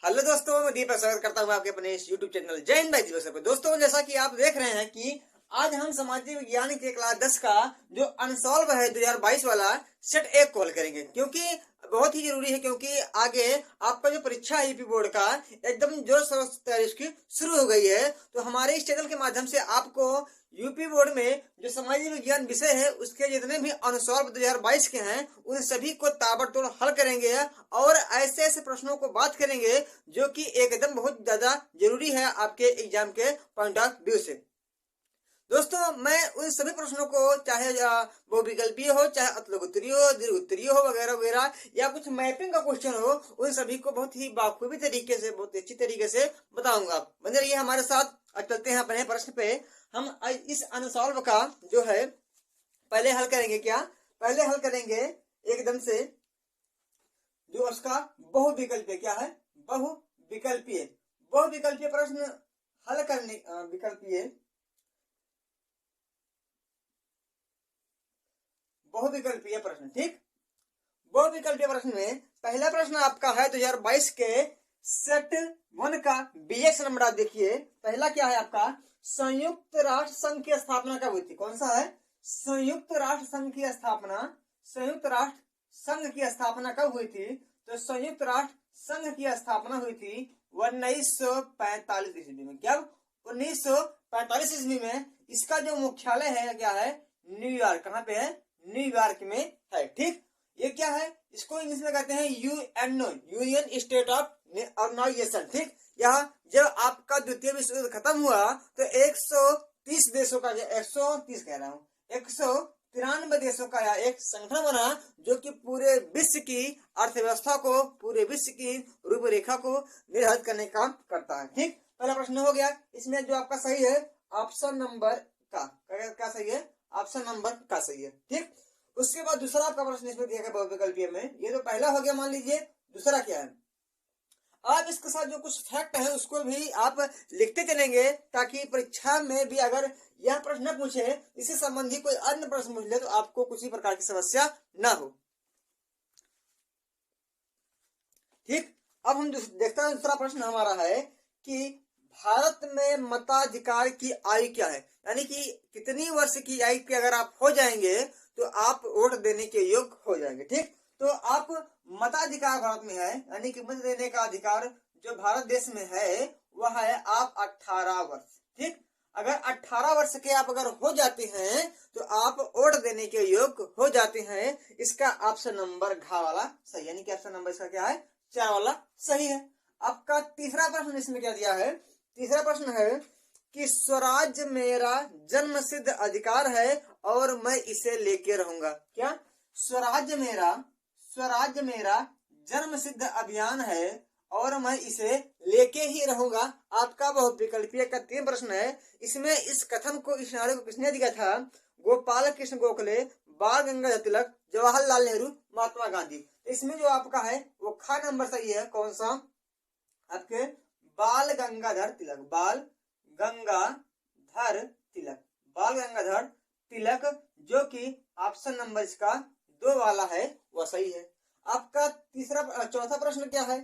Hello दोस्तों, मैं दीपक स्वागत करता हूँ आपके अपने इस यूट्यूब चैनल जय हिंद भाई दिवस पे। दोस्तों, जैसा कि आप देख रहे हैं कि आज हम सामाजिक विज्ञान के क्लास 10 का जो अनसॉल्व है 2022 वाला सेट एक कॉल करेंगे, क्योंकि बहुत ही जरूरी है। क्योंकि आगे आपका जो परीक्षा है यूपी बोर्ड का एकदम जोर शोर से तैयारी उसकी शुरू हो गई है। तो हमारे इस चैनल के माध्यम से आपको यूपी बोर्ड में जो सामाजिक विज्ञान विषय है उसके जितने भी अनसॉल्व 2022 के हैं उन सभी को ताबड़तोड़ हल करेंगे और ऐसे ऐसे प्रश्नों को बात करेंगे जो कि एकदम बहुत ज्यादा जरूरी है आपके एग्जाम के पॉइंट ऑफ व्यू से। दोस्तों, मैं उन सभी प्रश्नों को, चाहे बहुविकल्पीय हो, चाहे अतलोकोत्तरीय हो, दीर्घ उत्तरीय हो, वगैरह वगैरह, या कुछ मैपिंग का क्वेश्चन हो, उन सभी को बहुत ही बाखूबी तरीके से, बहुत अच्छी तरीके से बताऊंगा। बने रहिए हमारे साथ। अब चलते हैं अपने प्रश्न पे। हम इस अनसॉल्व का जो है पहले हल करेंगे। क्या पहले हल करेंगे एकदम से जो उसका बहुविकल्पीय, क्या है बहुविकल्पीय, बहुविकल्पीय प्रश्न हल करने, विकल्पीय बहुविकल्पीय प्रश्न। ठीक, बहुविकल्पीय प्रश्न में पहला प्रश्न आपका है 2022 के सेट 1 का बीएक्स नंबर। आप देखिए, पहला क्या है आपका, संयुक्त राष्ट्र संघ की स्थापना कब हुई थी? कौन सा है? संयुक्त राष्ट्र संघ की स्थापना, संयुक्त राष्ट्र संघ की स्थापना कब हुई थी? तो संयुक्त राष्ट्र संघ की स्थापना हुई थी 1945 ईस्वी में। क्या 1945 ईस्वी में? इसका जो मुख्यालय है क्या है? न्यूयॉर्क। कहाँ पे है? न्यूयॉर्क में है। ठीक, ये क्या है? इसको इंग्लिश में कहते हैं UNO, union state of organization. ठीक, यह जब आपका द्वितीय विश्व युद्ध खत्म हुआ तो 130 देशों का, 130 कह रहा हूँ, 193 देशों का यह एक संगठन बना जो कि पूरे विश्व की अर्थव्यवस्था को, पूरे विश्व की रूपरेखा को निर्धारित करने का काम करता है। ठीक, पहला प्रश्न हो गया। इसमें जो आपका सही है ऑप्शन नंबर का, क्या सही है? ऑप्शन नंबर का सही है। ठीक, उसके बाद दूसरा आपका प्रश्न इसमें दिया गया बहुविकल्पीय में। ये तो पहला हो गया, मान लीजिए। दूसरा क्या है? आप इसके साथ जो कुछ फैक्ट है उसको भी आप लिखते चलेंगे, ताकि परीक्षा में भी अगर यह प्रश्न न पूछे, इससे संबंधी कोई अन्य प्रश्न पूछ ले तो आपको किसी प्रकार की समस्या ना हो। ठीक, अब हम देखते हैं दूसरा प्रश्न हमारा है कि भारत में मताधिकार की आयु क्या है? यानी कि कितनी वर्ष की आयु के अगर आप हो जाएंगे तो आप वोट देने के योग्य हो जाएंगे। ठीक, तो आप मताधिकार भारत में है, यानी कि मत देने का अधिकार जो भारत देश में है वह है आप 18 वर्ष। ठीक, अगर 18 वर्ष के आप अगर हो जाते हैं तो आप वोट देने के योग्य हो जाते हैं। इसका ऑप्शन नंबर घ वाला सही, यानी कि ऑप्शन नंबर इसका क्या है? 4 वाला सही है। आपका तीसरा प्रश्न इसमें क्या दिया है? तीसरा प्रश्न है कि स्वराज मेरा जन्मसिद्ध अधिकार है और मैं इसे लेके रहूंगा। क्या स्वराज मेरा जन्मसिद्ध अभियान है और मैं इसे लेके ही रहूंगा। आपका बहुविकल्पीय का 3 प्रश्न है। इसमें इस कथन को, इस नारे को किसने दिया था? गोपाल कृष्ण गोखले, बाल गंगाधर तिलक, जवाहरलाल नेहरू, महात्मा गांधी। इसमें जो आपका है वो ख नंबर सही है। कौन सा? आपके बाल गंगाधर तिलक, बाल गंगाधर तिलक, बाल गंगाधर तिलक, जो कि ऑप्शन नंबर इसका 2 वाला है वह सही है। आपका चौथा प्रश्न क्या है?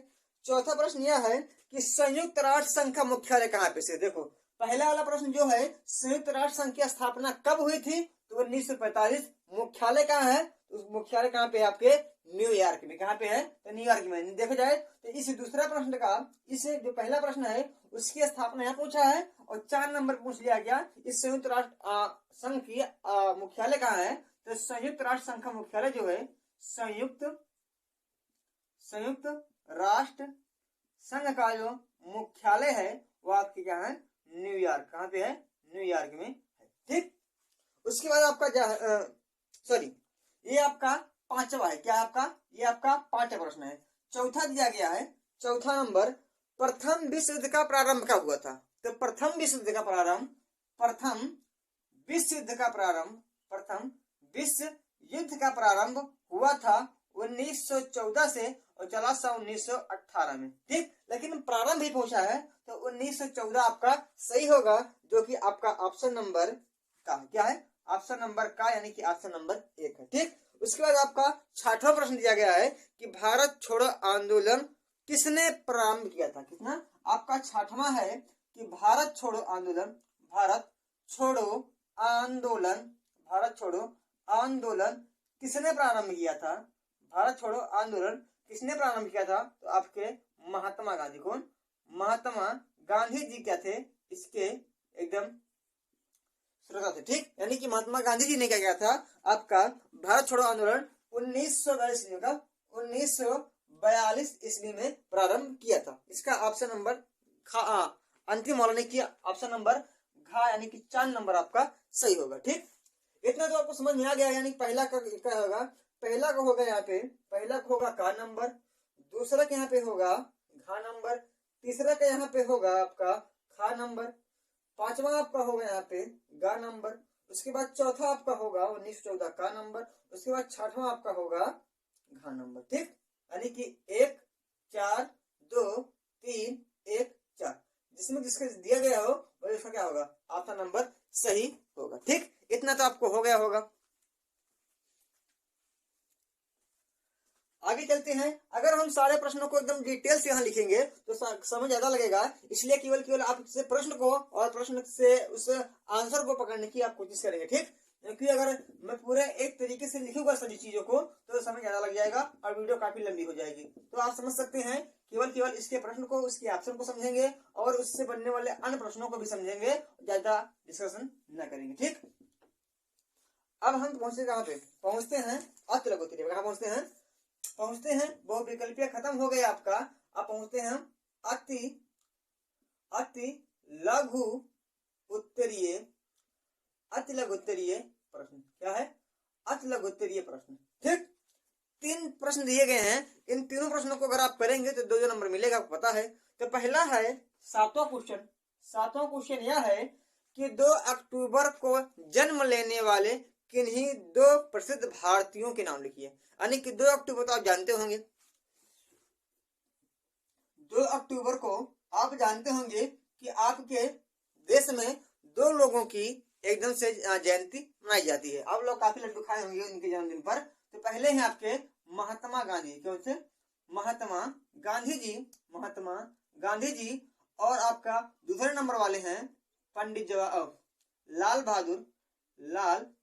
चौथा प्रश्न यह है कि संयुक्त राष्ट्र संघ का मुख्यालय कहाँ पे से? देखो, पहला वाला प्रश्न जो है संयुक्त राष्ट्र संघ की स्थापना कब हुई थी? तो 1945। मुख्यालय कहाँ है? उस मुख्यालय कहाँ पे है? आपके न्यूयॉर्क में। कहाँ पे है? तो न्यूयॉर्क में। देखा जाए तो इस दूसरा प्रश्न का, इस जो पहला प्रश्न है उसकी स्थापना यहाँ पूछा है और 4 नंबर पूछ लिया गया इस संयुक्त राष्ट्र संघ की मुख्यालय कहाँ है? तो संयुक्त राष्ट्र संघ का मुख्यालय जो है संयुक्त राष्ट्र संघ का जो मुख्यालय है वो आपके क्या है? न्यूयॉर्क। कहाँ पे है? न्यूयॉर्क में है। ठीक, उसके बाद आपका सॉरी, ये आपका 5वां है। क्या आपका? ये आपका 5वां प्रश्न है। चौथा दिया गया है, चौथा नंबर, प्रथम विश्व युद्ध का प्रारंभ कब हुआ था? तो प्रथम विश्व युद्ध का प्रारंभ हुआ था 1914 से और चला सा 1918 में। ठीक, लेकिन प्रारंभ ही पूछा है तो 1914 आपका सही होगा, जो कि आपका ऑप्शन नंबर का क्या है? ऑप्शन नंबर का, यानी कि ऑप्शन नंबर 1 है। ठीक, उसके बाद आपका 6वां प्रश्न दिया गया है कि भारत छोड़ो आंदोलन किसने प्रारंभ किया था? कितना? आपका 6वां है कि भारत छोड़ो आंदोलन, भारत छोड़ो आंदोलन, भारत छोड़ो आंदोलन किसने प्रारंभ किया था? भारत छोड़ो आंदोलन किसने प्रारंभ किया था? तो आपके महात्मा गांधी। कौन? महात्मा गांधी जी क्या थे? इसके एकदम श्रोता थे। ठीक, यानी कि महात्मा गांधी जी ने क्या किया था? आपका भारत छोड़ो आंदोलन 1942 ईस्वी में प्रारंभ किया था। इसका ऑप्शन नंबर अंतिम वाला ने किया, ऑप्शन नंबर घ यानी कि 4 नंबर आपका सही होगा। ठीक, इतना तो आपको समझ में आ गया। यानी पहला का क्या होगा? पहला का होगा यहाँ पे, पहला का होगा का नंबर, दूसरा का यहाँ पे होगा घा नंबर, तीसरा का यहाँ पे होगा आपका खा नंबर, 5वां आपका होगा यहाँ पे गा नंबर, उसके बाद चौथा आपका होगा 1914 का नंबर, उसके बाद 6वां आपका होगा घा नंबर। ठीक, यानी कि 1 4 2 3 1 4 जिसमें जिसका दिया गया हो और इसका क्या होगा? ऑप्शन नंबर सही होगा। ठीक, इतना तो आपको हो गया होगा। आगे चलते हैं। अगर हम सारे प्रश्नों को एकदम डिटेल से यहाँ लिखेंगे तो समझ ज्यादा लगेगा, इसलिए केवल आप इस प्रश्न को और प्रश्न से उस आंसर को पकड़ने की आप कोशिश करेंगे। ठीक, क्योंकि अगर मैं पूरे एक तरीके से लिखूंगा सभी चीजों को तो समझ ज्यादा लग जाएगा और वीडियो काफी लंबी हो जाएगी। तो आप समझ सकते हैं, केवल इसके प्रश्न को, उसके ऑप्शन को समझेंगे और उससे बनने वाले अन्य प्रश्नों को भी समझेंगे, ज्यादा डिस्कशन न करेंगे। ठीक, अब हम पहुंचे कहाँ पे? पहुंचते हैं अति लघु उत्तरीय। कहाँ पहुंचते हैं? पहुंचते हैं बहुविकल्पीय खत्म हो गया आपका। अब पहुंचते हैं अति लघु उत्तरीय, अति लघु उत्तरीय प्रश्न। क्या है? अति लघु उत्तरीय प्रश्न। ठीक, 3 प्रश्न दिए गए हैं। इन तीनों प्रश्नों को अगर आप करेंगे तो 2 नंबर मिलेगा, आपको पता है। तो पहला है 7वां क्वेश्चन। 7वां क्वेश्चन यह है कि 2 अक्टूबर को जन्म लेने वाले किन्हीं 2 प्रसिद्ध भारतीयों के नाम लिखिए। यानी कि 2 अक्टूबर तो आप जानते होंगे, 2 अक्टूबर को आप जानते होंगे कि आपके देश में 2 लोगों की एकदम से जयंती मनाई जाती है। आप लोग काफी लड्डू खाए होंगे उनके जन्मदिन पर। तो पहले हैं आपके महात्मा गांधी। कौन से? महात्मा गांधी जी, महात्मा गांधी जी। और आपका दूसरे नंबर वाले हैं पंडित लाल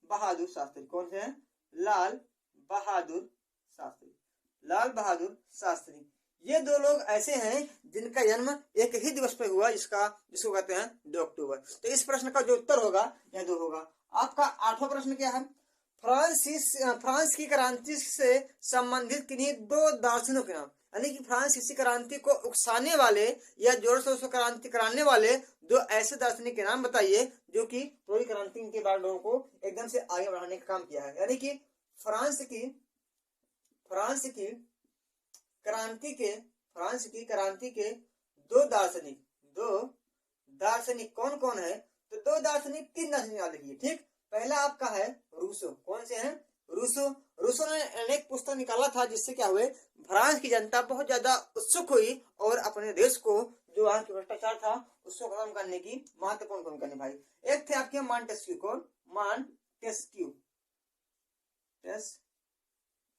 बहादुर शास्त्री। कौन से हैं? लाल बहादुर शास्त्री, लाल बहादुर शास्त्री। ये 2 लोग ऐसे हैं जिनका जन्म एक ही दिवस पे हुआ, जिसको कहते हैं 2 अक्टूबर। तो इस प्रश्न का जो उत्तर होगा यह 2 होगा। आपका 8वां प्रश्न क्या है? फ्रांस की क्रांति से संबंधित किन्हीं 2 दार्शनिकों के नाम। यानी कि फ्रांसीसी क्रांति को उकसाने वाले या जोर से उसको क्रांति कराने वाले 2 ऐसे दार्शनिक के नाम बताइए जो कि पूरी क्रांति के बाद लोगों को एकदम से आगे बढ़ाने का काम किया है। यानी कि फ्रांस की क्रांति के 2 दार्शनिक कौन कौन है? तो 3 दार्शनिक याद रखिए। ठीक, पहला आपका है रूसो। कौन से हैं? रूसो ने अनेक पुस्तक निकाला था जिससे क्या हुए, फ्रांस की जनता बहुत ज्यादा उत्सुक हुई और अपने देश को जो वहां की भ्रष्टाचार था उसको खत्म करने की महत्वपूर्ण भूमिका निभाई। एक थे आपके मॉन्टेस्क्यू। कौन?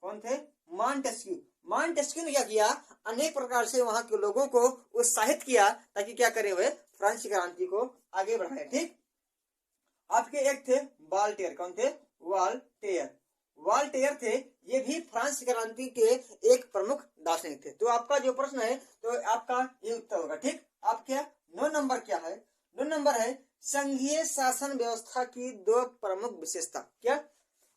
कौन थे? मॉन्टेस्क्यू ने क्या किया? अनेक प्रकार से वहां के लोगों को उत्साहित किया ताकि क्या करे हुए, फ्रांस की क्रांति को आगे बढ़ाए। ठीक, आपके एक थे वाल्टेयर। कौन थे? वाल्टेयर थे। ये भी फ्रांस की क्रांति के एक प्रमुख दार्शनिक थे। तो आपका जो प्रश्न है तो आपका ये उत्तर होगा। ठीक, आपके 9 नंबर क्या है? 9 नंबर है संघीय शासन व्यवस्था की 2 प्रमुख विशेषता। क्या?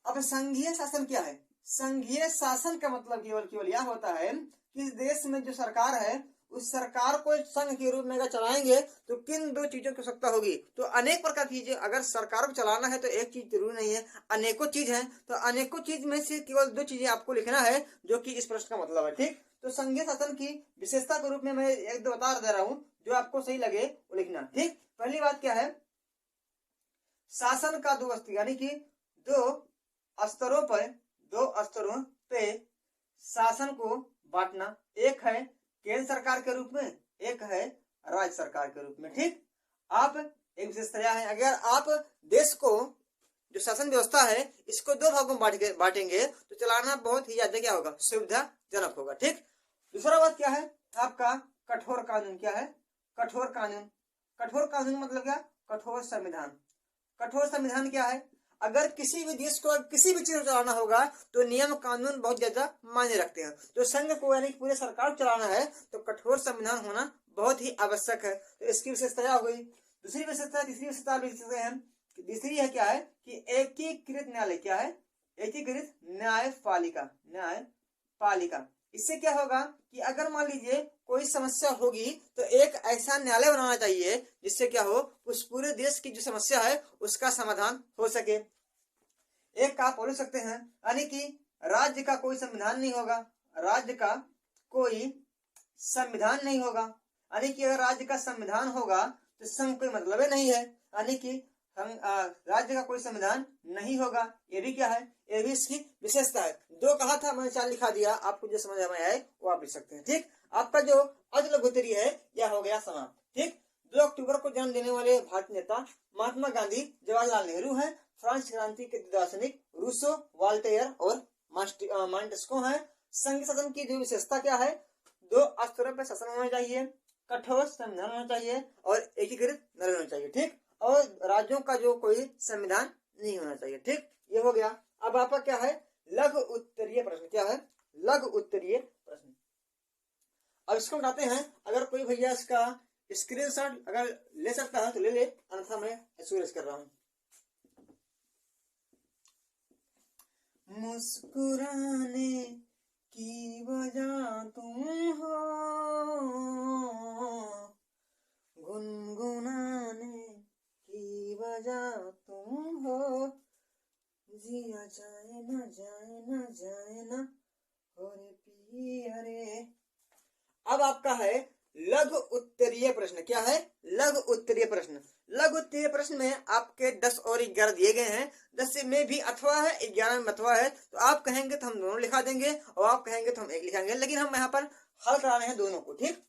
अब संघीय शासन क्या है? संघीय शासन का मतलब केवल यह होता है कि इस देश में जो सरकार है उस सरकार को संघ के रूप में अगर चलाएंगे तो किन 2 चीजों की आवश्यकता होगी? तो अनेक प्रकार की चीजें, अगर सरकार को चलाना है तो एक चीज जरूरी नहीं है, अनेकों चीज है। तो अनेकों चीज में से केवल 2 चीजें आपको लिखना है जो कि इस प्रश्न का मतलब है। ठीक, तो संघीय शासन की विशेषता के रूप में मैं 1-2 बता दे रहा हूँ, जो आपको सही लगे वो लिखना। ठीक, पहली बात क्या है? शासन का 2 स्तर, यानी कि 2 स्तरों पे शासन को बांटना। एक है केंद्र सरकार के रूप में, एक है राज्य सरकार के रूप में। ठीक, आप एक विशेषता है, अगर आप देश को जो शासन व्यवस्था है इसको 2 भागों में बांटेंगे तो चलाना बहुत ही ज्यादा क्या होगा, सुविधाजनक होगा। ठीक, दूसरा बात क्या है? आपका कठोर कानून। क्या है? कठोर कानून। कठोर कानून मतलब क्या? कठोर संविधान। कठोर संविधान क्या है? अगर किसी भी देश को किसी भी चीज को चलाना होगा तो नियम कानून बहुत ज्यादा मायने रखते हैं। तो संघ को यानी पूरे सरकार को चलाना है तो कठोर संविधान होना बहुत ही आवश्यक है। तो इसकी विशेषता हो गई। दूसरी विशेषता, तीसरी विशेषता आप लिख सकते हैं। तीसरी है क्या है कि एकीकृत न्यायालय। क्या है? एकीकृत न्यायपालिका। न्यायपालिका। इससे क्या होगा कि अगर मान लीजिए कोई समस्या होगी तो एक ऐसा न्यायालय बनाना चाहिए जिससे क्या हो, उस पूरे देश की जो समस्या है उसका समाधान हो सके। एक आप बोल सकते हैं यानी कि राज्य का कोई संविधान नहीं होगा। राज्य का कोई संविधान नहीं होगा यानी कि अगर राज्य का संविधान होगा तो संघ कोई मतलब ही नहीं है, यानी कि राज्य का कोई संविधान नहीं होगा। ये भी क्या है? ये भी इसकी विशेषता है। दो कहा था, मैंने 4 लिखा दिया। आपको जो समझ में आए वो आप लिख सकते हैं। ठीक, आपका जो अज लघुत्तरी है यह हो गया समाप्त। ठीक, 2 अक्टूबर को जन्म देने वाले भारतीय नेता महात्मा गांधी जवाहरलाल नेहरू हैं। फ्रांस क्रांति के दार्शनिक रूसो, वाल्टेयर और मॉन्टेस्क्यू हैं। संघ शासन की जो विशेषता क्या है? 2 स्तरों पर शासन होना चाहिए, कठोर संविधान होना चाहिए और एकीकृत न्यायालय होना चाहिए। ठीक, और राज्यों का जो कोई संविधान नहीं होना चाहिए। ठीक, ये हो गया। अब आपका क्या है? लघु उत्तरीय प्रश्न। क्या है? लघु उत्तरीय प्रश्न। अब इसको उठाते हैं। अगर कोई भैया इसका स्क्रीनशॉट अगर ले सकता है तो ले ले, अन्यथा मैं सुरेश कर रहा हूं। मुस्कुराने की वजह तुम हो, गुनगुनाने की वजह तुम हो, जिया जाए ना जाए ना जाए ना हो रे पिया रे। अब आपका है लघु उत्तरीय प्रश्न। क्या है? लघु उत्तरीय प्रश्न। लघु उत्तरीय प्रश्न में आपके 10 और 11 दिए गए हैं। 10 में भी अथवा है, 11 में अथवा है। तो आप कहेंगे तो हम दोनों लिखा देंगे और आप कहेंगे तो हम एक लिखाएंगे, लेकिन हम यहाँ पर हल करा रहे हैं दोनों को। ठीक,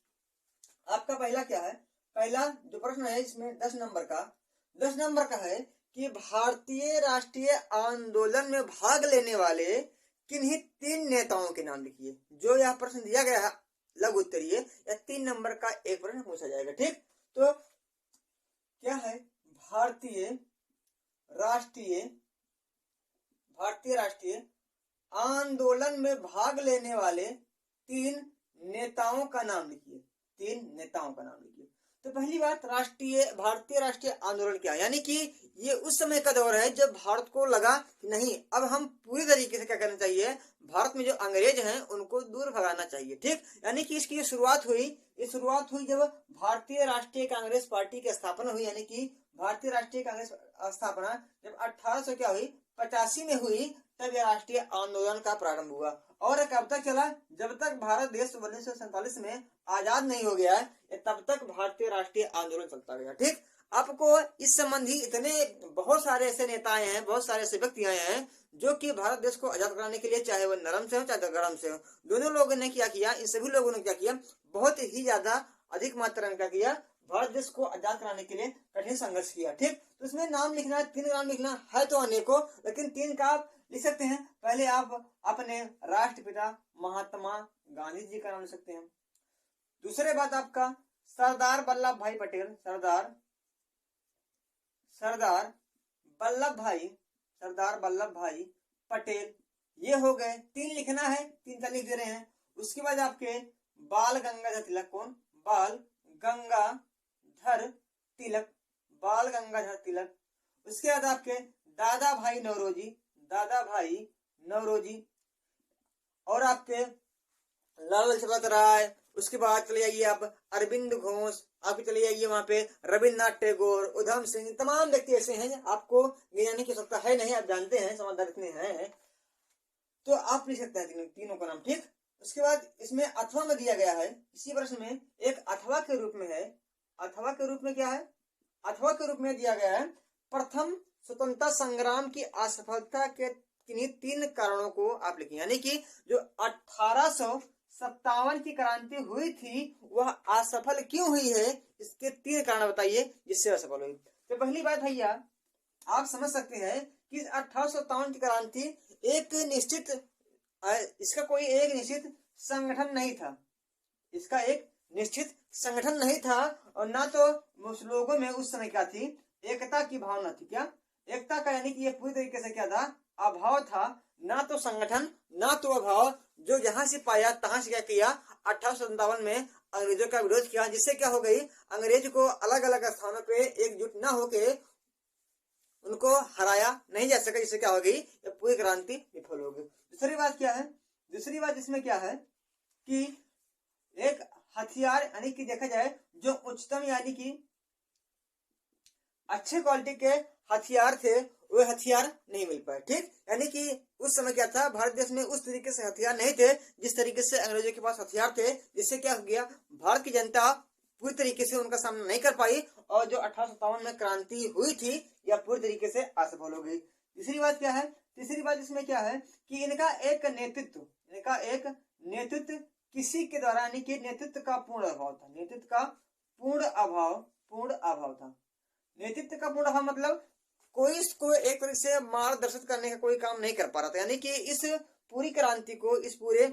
आपका पहला क्या है? पहला जो प्रश्न है इसमें 10 नंबर का, 10 नंबर का है कि भारतीय राष्ट्रीय आंदोलन में भाग लेने वाले किन्हीं 3 नेताओं के नाम लिखिए। जो यह प्रश्न दिया गया है लघु उत्तरीय, या 3 नंबर का एक प्रश्न पूछा जाएगा। ठीक, तो क्या है? भारतीय राष्ट्रीय आंदोलन में भाग लेने वाले 3 नेताओं का नाम लिखिए। 3 नेताओं का नाम लिखिए। तो पहली बात, भारतीय राष्ट्रीय आंदोलन क्या है? यानी कि ये उस समय का दौर है जब भारत को लगा कि नहीं, अब हम पूरी तरीके से क्या करना चाहिए, भारत में जो अंग्रेज हैं उनको दूर भगाना चाहिए। ठीक, यानी कि इसकी शुरुआत हुई जब भारतीय राष्ट्रीय कांग्रेस पार्टी की स्थापना हुई। यानी कि भारतीय राष्ट्रीय कांग्रेस स्थापना जब 1885 में हुई, तब यह राष्ट्रीय आंदोलन का प्रारंभ हुआ। और कब तक चला? जब तक भारत देश 1947 में आजाद नहीं हो गया है तब तक भारतीय राष्ट्रीय आंदोलन चलता गया। ठीक, आपको इस संबंधी इतने बहुत सारे ऐसे नेता आए हैं, बहुत सारे ऐसे व्यक्ति आए हैं जो कि भारत देश को आजाद कराने के लिए, चाहे वो नरम से हो चाहे गरम से हो, दोनों लोगों ने क्या किया, इन सभी लोगों ने क्या किया, बहुत ही ज्यादा अधिक मात्रा में क्या किया, भारत देश को आजाद कराने के लिए कठिन संघर्ष किया। ठीक, तो इसमें नाम लिखना है, 3 नाम लिखना है तो अनेकों, लेकिन 3 का आप लिख सकते हैं। पहले आप अपने राष्ट्रपिता महात्मा गांधी जी का नाम लिख सकते हैं। दूसरे बात आपका सरदार वल्लभ भाई पटेल, सरदार वल्लभ भाई पटेल, ये हो गए। 3 लिखना है, 3 का लिख दे रहे हैं। उसके बाद आपके बाल गंगाधर तिलक। कौन? बाल गंगाधर तिलक। उसके बाद आपके दादा भाई नौरोजी, और आपके लाला लजपत राय। उसके बाद चले जाइए आप अरविंद घोष, आप चले जाइए वहां पे रविन्द्रनाथ टैगोर, उधम सिंह, तमाम व्यक्ति ऐसे हैं आपको गिनाने की आवश्यकता है नहीं, आप जानते हैं, समझदार इतने हैं, तो आप लिख सकते हैं तीनों का नाम। ठीक, उसके बाद इसमें अथवा में दिया गया है, इसी प्रश्न में एक अथवा के रूप में है। अथवा के रूप में क्या है? अथवा के रूप में दिया गया है प्रथम स्वतंत्रता संग्राम की असफलता के किन्हीं 3 कारणों को आप लिखें। यानी कि जो 1857 की क्रांति हुई थी वह असफल क्यों हुई है, इसके 3 कारण बताइए जिससे असफल हुई। तो पहली बात भैया आप समझ सकते हैं कि 1857 की क्रांति एक निश्चित, इसका कोई एक निश्चित संगठन नहीं था। इसका एक निश्चित संगठन नहीं था और ना तो उस लोगों में उस समय क्या थी, एकता की भावना थी। क्या एकता का, यानी कि ये पूरी तरीके से क्या था, अभाव था। ना तो संगठन ना तो अभाव, जो जहां से पाया तहां से क्या किया, 1857 में अंग्रेजों का विरोध किया, जिससे क्या हो गई, अंग्रेज को अलग अलग स्थानों पे एकजुट ना होके उनको हराया नहीं जा सका, जिससे क्या हो गई, ये पूरी क्रांति विफल हो गई। दूसरी बात क्या है, दूसरी बात इसमें क्या है कि एक हथियार, यानी कि देखा जाए जो उच्चतम यानी कि अच्छे क्वालिटी के हथियार थे, वो हथियार नहीं मिल पाए। ठीक, यानी कि उस समय क्या था, भारत देश में उस तरीके से हथियार नहीं थे जिस तरीके से अंग्रेजों के पास हथियार थे, जिससे क्या हो गया, भारत की जनता पूरी तरीके से उनका सामना नहीं कर पाई और जो 1857 में क्रांति हुई थी यह पूरी तरीके से असफल हो गई। तीसरी बात क्या है, तीसरी बात इसमें क्या है कि इनका एक नेतृत्व किसी के द्वारा, यानी कि नेतृत्व का पूर्ण अभाव था। नेतृत्व का पूर्ण अभाव था। नेतृत्व का पूर्ण अभाव मतलब कोई इसको एक तरह से मार्गदर्शन करने का कोई काम नहीं कर पा रहा था। यानी कि इस पूरी क्रांति को, इस पूरे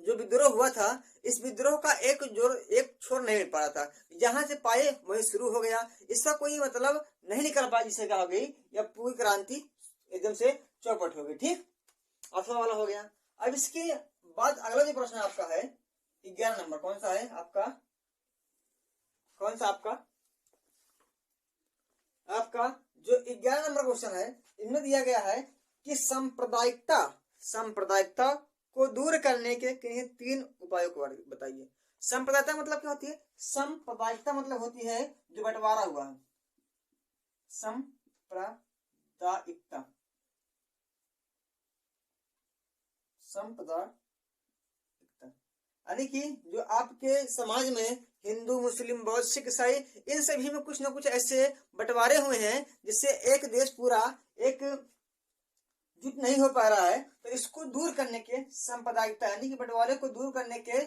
जो विद्रोह हुआ था, इस विद्रोह का एक छोर नहीं मिल पा रहा था। जहां से पाए वहीं शुरू हो गया, इसका कोई मतलब नहीं निकल पाया, जिससे क्या हो गई, यह पूरी क्रांति एकदम से चौपट हो गई। ठीक, अथवा वाला हो गया। अब इसके बाद अगला जो प्रश्न आपका है 11 नंबर, कौन सा है आपका, कौन सा आपका जो 11 नंबर क्वेश्चन है, इनमें दिया गया है कि सांप्रदायिकता को दूर करने के किन्हीं 3 उपायों को बताइए। सांप्रदायिकता मतलब क्या होती है, सांप्रदायिकता मतलब होती है जो बंटवारा हुआ है। सांप्रदायिकता, यानी कि जो आपके समाज में हिंदू, मुस्लिम, बौद्ध, सिख, ईसाई, इन सभी में कुछ ना कुछ ऐसे बंटवारे हुए हैं जिससे एक देश पूरा एक जुट नहीं हो पा रहा है। तो इसको दूर करने के, सांप्रदायिकता यानी कि बंटवारे को दूर करने के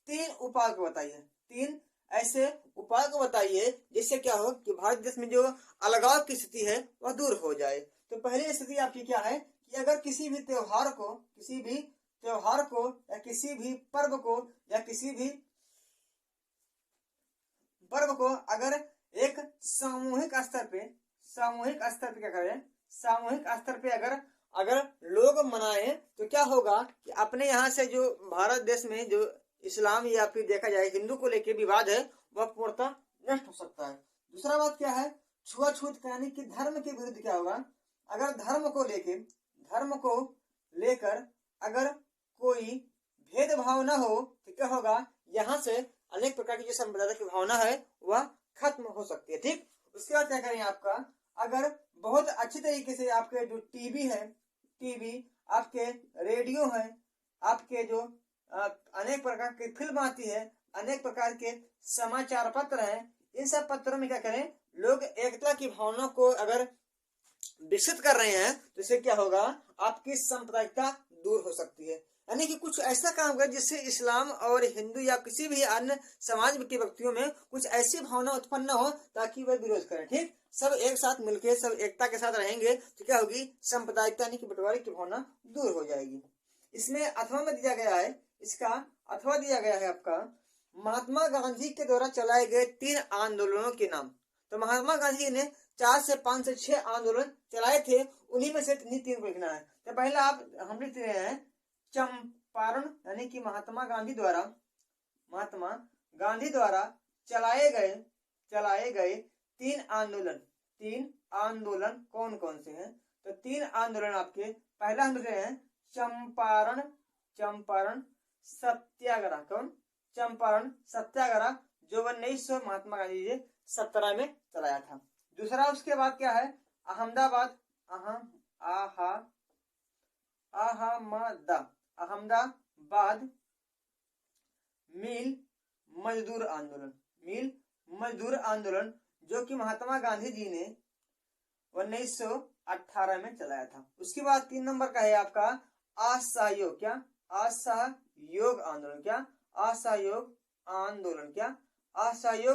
3 उपाय को बताइए। 3 ऐसे उपाय को बताइए जिससे क्या हो कि भारत देश में जो अलगाव की स्थिति है वह दूर हो जाए। तो पहली स्थिति आपकी क्या है कि अगर किसी भी त्योहार को या किसी भी पर्व को या किसी भी पर्व को अगर एक सामूहिक स्तर पे क्या करें, सामूहिक स्तर पे अगर लोग मनाए तो क्या होगा कि अपने यहाँ से जो भारत देश में जो इस्लाम या फिर देखा जाए हिंदू को लेकर विवाद है वह पूर्णतः नष्ट हो सकता है। दूसरा बात क्या है, छुआछूत, यानी कि धर्म के विरुद्ध क्या होगा, अगर धर्म को लेकर अगर कोई भेदभाव न हो तो क्या होगा, यहाँ से अनेक प्रकार की जो सांप्रदायिक की भावना है वह खत्म हो सकती है। ठीक, उसके बाद क्या करें, आपका अगर बहुत अच्छी तरीके से आपके जो टीवी, आपके रेडियो है, आपके जो अनेक प्रकार की फिल्म आती है, अनेक प्रकार के समाचार पत्र हैं, इन सब पत्रों में क्या करें, लोग एकता की भावना को अगर विकसित कर रहे हैं तो इससे क्या होगा, आपकी सांप्रदायिकता दूर हो सकती है। यानी कि कुछ ऐसा काम करें जिससे इस्लाम और हिंदू या किसी भी अन्य समाज के व्यक्तियों में कुछ ऐसी भावना उत्पन्न हो ताकि वह विरोध करें। ठीक, सब एक साथ मिलकर सब एकता के साथ रहेंगे तो क्या होगी, सांप्रदायिकता यानी कि बंटवारे की भावना दूर हो जाएगी। इसमें अथवा में दिया गया है, इसका अथवा दिया गया है आपका महात्मा गांधी के द्वारा चलाए गए 3 आंदोलनों के नाम। तो महात्मा गांधी ने 4 से 5 से 6 आंदोलन चलाए थे, उन्हीं में से 3 को लिखना है। तो पहला आप हम लिख रहे हैं चंपारण, यानी कि महात्मा गांधी द्वारा चलाए गए 3 आंदोलन कौन कौन से हैं। तो 3 आंदोलन आपके, पहला हम लिख रहे हैं चंपारण सत्याग्रह। कौन, चंपारण सत्याग्रह जो 1900 महात्मा गांधी जी 17 में चलाया था। दूसरा उसके बाद क्या है, अहमदाबाद मिल मजदूर आंदोलन जो कि महात्मा गांधी जी ने 1918 में चलाया था। उसके बाद 3 नंबर का है आपका असहयोग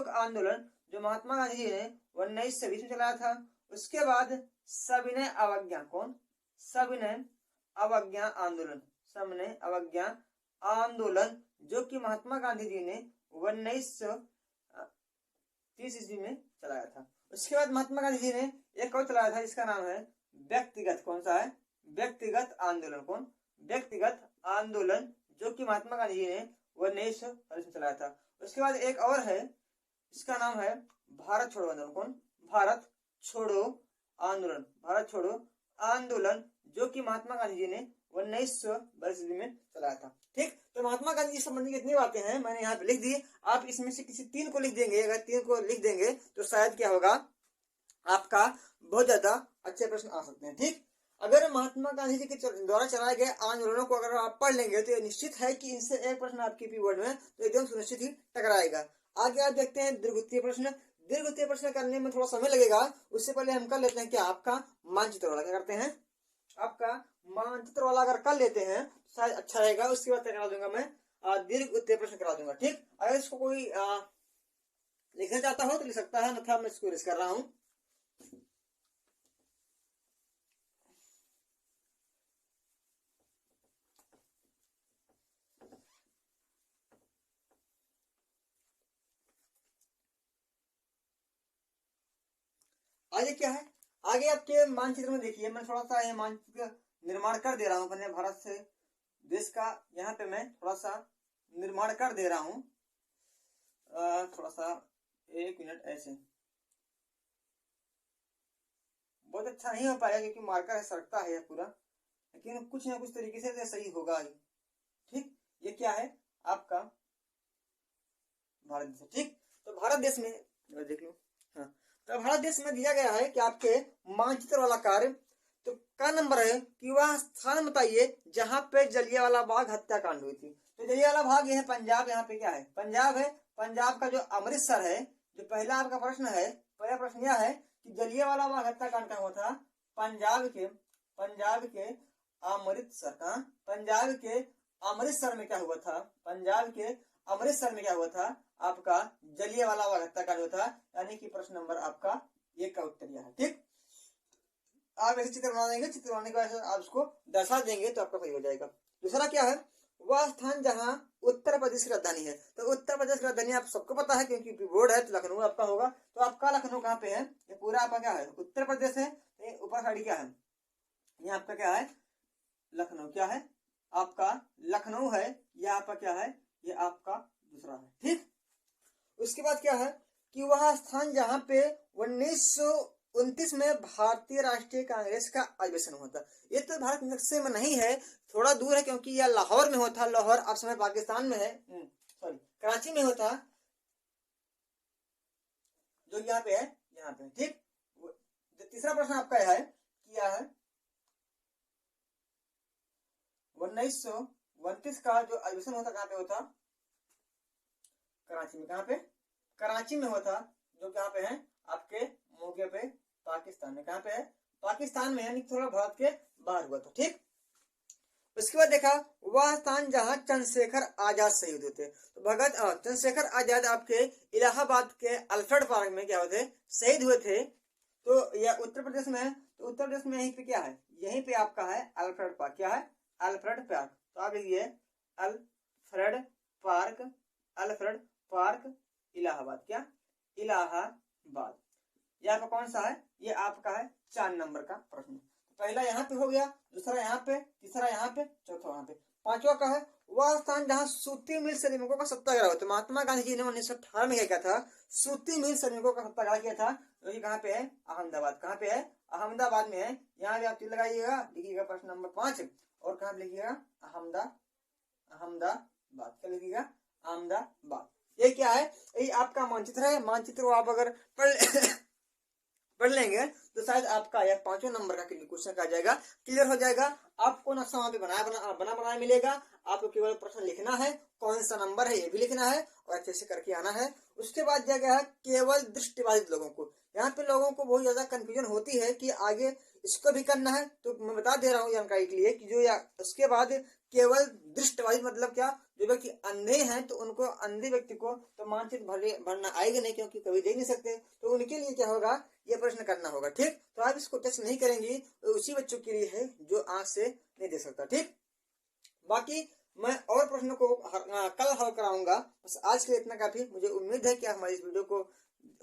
आंदोलन जो महात्मा गांधी जी ने 1920 में चलाया था। उसके बाद सविनय अवज्ञा आंदोलन जो कि महात्मा गांधी जी ने 1930 ईस्वी में चलाया था। उसके बाद महात्मा गांधी जी ने एक और चलाया था जिसका नाम है व्यक्तिगत, कौन सा है, व्यक्तिगत आंदोलन। कौन, व्यक्तिगत आंदोलन, जो कि महात्मा गांधी जी ने 1940 में चलाया था। उसके बाद एक और है, इसका नाम है भारत छोड़ो आंदोलन। कौन, भारत छोड़ो आंदोलन, भारत छोड़ो आंदोलन, जो कि महात्मा गांधी जी ने 1942 में चलाया था। ठीक, तो महात्मा गांधी जी संबंधी कितनी बातें हैं मैंने यहाँ पे लिख दी। आप इसमें से किसी तीन को लिख देंगे, अगर तीन को लिख देंगे तो शायद क्या होगा, आपका बहुत ज्यादा अच्छे प्रश्न आ सकते हैं। ठीक, अगर महात्मा गांधी जी के द्वारा चलाए गए आंदोलनों को अगर आप पढ़ लेंगे तो ये निश्चित है कि इनसे एक प्रश्न आपके कीवर्ड में तो एकदम सुनिश्चित ही टकराएगा। आगे आप देखते हैं दीर्घोत्तरीय प्रश्न। दीर्घोत्तरीय प्रश्न करने में थोड़ा समय लगेगा, उससे पहले हम कर लेते हैं कि आपका मानचित्र वाला, क्या करते हैं, आपका मानचित्र वाला अगर कर लेते हैं तो शायद अच्छा रहेगा। उसके बाद करा दूंगा मैं दीर्घोत्तरीय प्रश्न करा दूंगा। ठीक, अगर इसको कोई लिखना चाहता हो तो लिख सकता है, अन्यथा मैं इसको रिस्क कर रहा हूँ। आगे क्या है, आगे आपके मानचित्र में देखिए, मैं थोड़ा सा ये मानचित्र निर्माण कर दे रहा हूँ अपने भारत से देश का। यहाँ पे मैं थोड़ा सा निर्माण कर दे रहा हूँ, थोड़ा सा 1 मिनट। ऐसे बहुत अच्छा नहीं हो पाएगा क्योंकि मार्कर है, सरकता है पूरा, लेकिन कुछ ना कुछ तरीके से सही होगा ही। ठीक, ये क्या है, आपका भारत देश। ठीक, तो भारत देश में देख लो, हाँ, तो भारत देश में दिया गया है कि आपके मानचित्र वाला कार्य, तो का नंबर है कि वह स्थान बताइए जहां पे जलियांवाला बाग हत्याकांड हुई थी। तो जलियांवाला बाग ये है पंजाब, यहाँ पे क्या है, पंजाब है। पंजाब का जो अमृतसर है, जो पहला आपका प्रश्न है, पहला प्रश्न यह है कि जलियांवाला बाग हत्याकांड कहाँ हुआ था, पंजाब के अमृतसर का, पंजाब के अमृतसर में क्या हुआ था, पंजाब के अमृतसर में क्या हुआ था, आपका जलियांवाला बाग हत्याकांड हुआ था। यानी कि प्रश्न नंबर आपका 1 का उत्तर यह है। ठीक, आप ऐसे चित्र बना देंगे, चित्र बनाने के बाद आप उसको दर्शा देंगे तो आपका सही हो जाएगा। दूसरा क्या है, वह स्थान जहां उत्तर प्रदेश की राजधानी है। तो उत्तर प्रदेश की राजधानी आप सबको पता है क्योंकि बोर्ड है, तो लखनऊ आपका होगा। तो आपका लखनऊ कहाँ पे है, ये पूरा आपका क्या है, उत्तर प्रदेश है। ऊपर साइड क्या है, ये आपका क्या है, लखनऊ। क्या है, आपका लखनऊ है। यह आपका क्या है, ये आपका दूसरा है। ठीक, उसके बाद क्या है कि वह स्थान जहां पे 1929 में भारतीय राष्ट्रीय कांग्रेस का अधिवेशन हुआ था। ये तो भारत नक्शे में नहीं है, थोड़ा दूर है क्योंकि यह लाहौर में होता। लाहौर अब समय पाकिस्तान में है, सॉरी कराची में होता, जो यहाँ पे है, यहाँ पे। ठीक, तीसरा प्रश्न आपका यह है कि यह है 1929 का जो अधिवेशन होता कहाँ पे होता, कराची में। कहाँ पे, कराची में होता, जो कहाँ पे है, आपके मौके पे पाकिस्तान में। कहाँ पे है, पाकिस्तान में, यानी थोड़ा भारत के बाहर हुआ था। ठीक, उसके बाद देखा वह स्थान जहां चंद्रशेखर आजाद शहीद हुए थे। तो भगत चंद्रशेखर आजाद आपके इलाहाबाद के अल्फ्रेड पार्क में क्या हुए थे, शहीद हुए थे। तो यह उत्तर प्रदेश में है। तो उत्तर प्रदेश में यहीं पे क्या है, यहीं पे आपका है अल्फ्रेड पार्क। क्या है, अल्फ्रेड पार्क। तो आप लिखिए Alfred park, Alfred park Allahabad. क्या, इलाहाबाद। ये आपका कौन सा है, ये आपका है 4 नंबर का प्रश्न। पहला यहाँ पे हो गया, दूसरा यहाँ पे, तीसरा यहाँ पे, चौथा यहाँ पे। पांचवा का है वह स्थान जहाँ सूती मिल श्रमिकों का सत्याग्रह हुआ। तो महात्मा गांधी जी ने 1918 में क्या किया था, सूती मिल श्रमिकों का सत्याग्रह किया था। तो ये कहाँ पे है, अहमदाबाद। कहाँ पे है, अहमदाबाद में है। यहाँ भी आप तीर लगाइएगा, लिखिएगा प्रश्न नंबर 5। और कहाँ पे लिखिएगा, अहमदाबाद। क्या लिखिएगा, अहमदाबाद। ये क्या है, ये आपका मानचित्र है। मानचित्र आप अगर पढ़ लेंगे तो शायद आपका यह 5वें नंबर का क्वेश्चन आ जाएगा, क्लियर हो जाएगा। आपको नक्शा वहां पे बनाया मिलेगा। आपको केवल प्रश्न लिखना है, कौन सा नंबर है ये भी लिखना है और अच्छे से करके आना है। उसके बाद दिया गया है केवल दृष्टिबाधित लोगों को। यहाँ पे लोगों को बहुत ज्यादा कंफ्यूजन होती है कि आगे इसको भी करना है। तो मैं बता दे रहा हूँ जानकारी के लिए कि जो उसके बाद केवल दृष्टिबाधित मतलब क्या, जो व्यक्ति अंधे हैं तो उनको, अंधे व्यक्ति को तो मानचित्र भरना आएगा नहीं क्योंकि कभी देख नहीं सकते। तो उनके लिए क्या होगा, ये प्रश्न करना होगा। ठीक, तो आप इसको टच नहीं करेंगी तो उसी बच्चों के लिए है जो आंख से नहीं देख सकता। ठीक, बाकी मैं और प्रश्नों को कल बस आज के लिए इतना काफी। मुझे उम्मीद है कि आप हमारी इस वीडियो को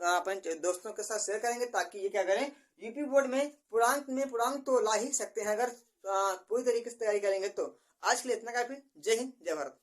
अपने दोस्तों के साथ शेयर करेंगे, ताकि ये क्या करें, यूपी बोर्ड में पूर्णांक तो ला ही सकते हैं अगर पूरी तरीके से तैयारी करेंगे तो। आज के लिए इतना काफी। जय हिंद, जय भारत।